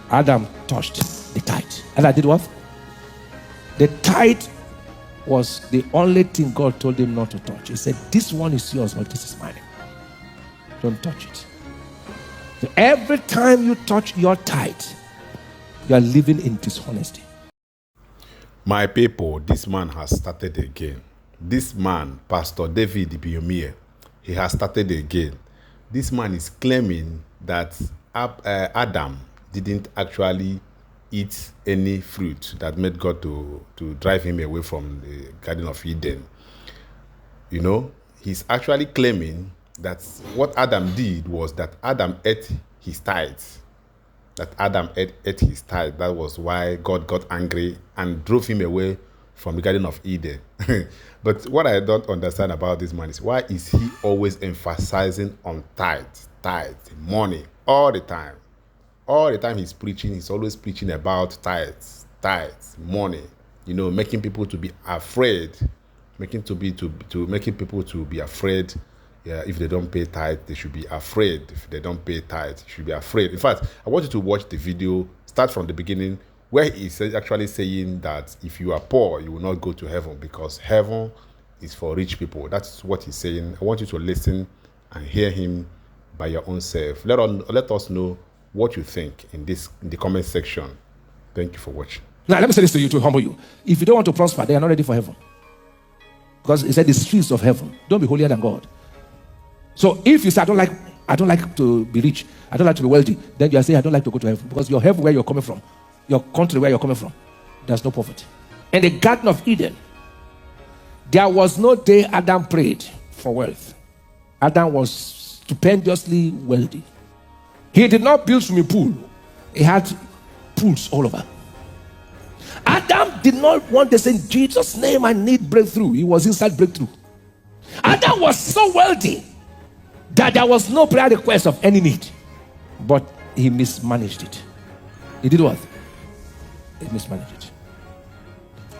Adam touched the tithe. And I did what? The tithe was the only thing God told him not to touch. He said, this one is yours, but this is mine. Don't touch it. So every time you touch your tithe, you are living in dishonesty. My people, this man has started again. This man, Pastor David Ibiyomie, he has started again. This man is claiming that Adam didn't actually eat any fruit that made God to drive him away from the Garden of Eden. You know, he's actually claiming that what Adam did was that Adam ate his tithes. That Adam ate his tithe. That was why God got angry and drove him away from the Garden of Eden. But what I don't understand about this man is, why is he always emphasizing on tithe, money, all the time? All the time he's preaching, he's always preaching about tithes, money, you know, making people to be afraid, making people to be afraid. Yeah, if they don't pay tithe, they should be afraid. If they don't pay tithe, they should be afraid. In fact, I want you to watch the video, start from the beginning, where he's actually saying that if you are poor, you will not go to heaven because heaven is for rich people. That's what he's saying. I want you to listen and hear him by your own self. Let us know what you think in the comment section. Thank you for watching. Now, let me say this to you to humble you. If you don't want to prosper, they are not ready for heaven. Because he said the streets of heaven. Don't be holier than God. So if you say, I don't like to be rich, I don't like to be wealthy, then you are saying, I don't like to go to heaven. Because your heaven where you're coming from, your country where you're coming from, there's no poverty. In the Garden of Eden, there was no day Adam prayed for wealth. Adam was stupendously wealthy. He did not build swimming pool. He had pools all over. Adam did not want to say, in Jesus' name, I need breakthrough. He was inside breakthrough. Adam was so wealthy that there was no prayer request of any need. But he mismanaged it. He did what? He mismanaged it.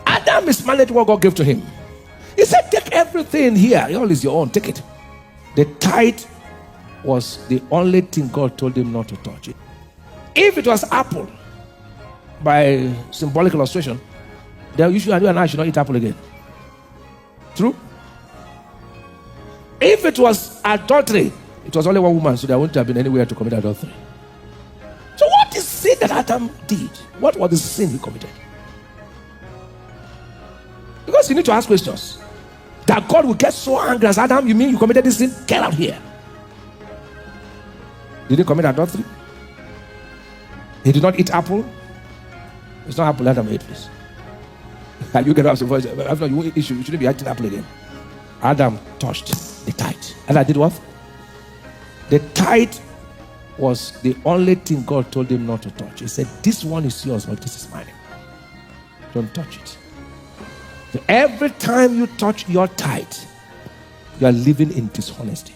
Adam mismanaged what God gave to him. He said, take everything here. All is your own. Take it. The tithe was the only thing God told him not to touch it. If it was apple, by symbolic illustration, then you and I should not eat apple again. True? If it was adultery, it was only one woman, so there wouldn't have been anywhere to commit adultery. So what is sin that Adam did? What was the sin he committed? Because you need to ask questions. That God will get so angry as Adam, you mean you committed this sin? Get out here. Did he commit adultery? He did not eat apple? It's not apple Adam ate, please. And you get up to voice, after you shouldn't be eating apple again. Adam touched the tithe. And I did what? The tithe was the only thing God told him not to touch. He said, this one is yours, but this is mine. Don't touch it. So every time you touch your tithe, you are living in dishonesty.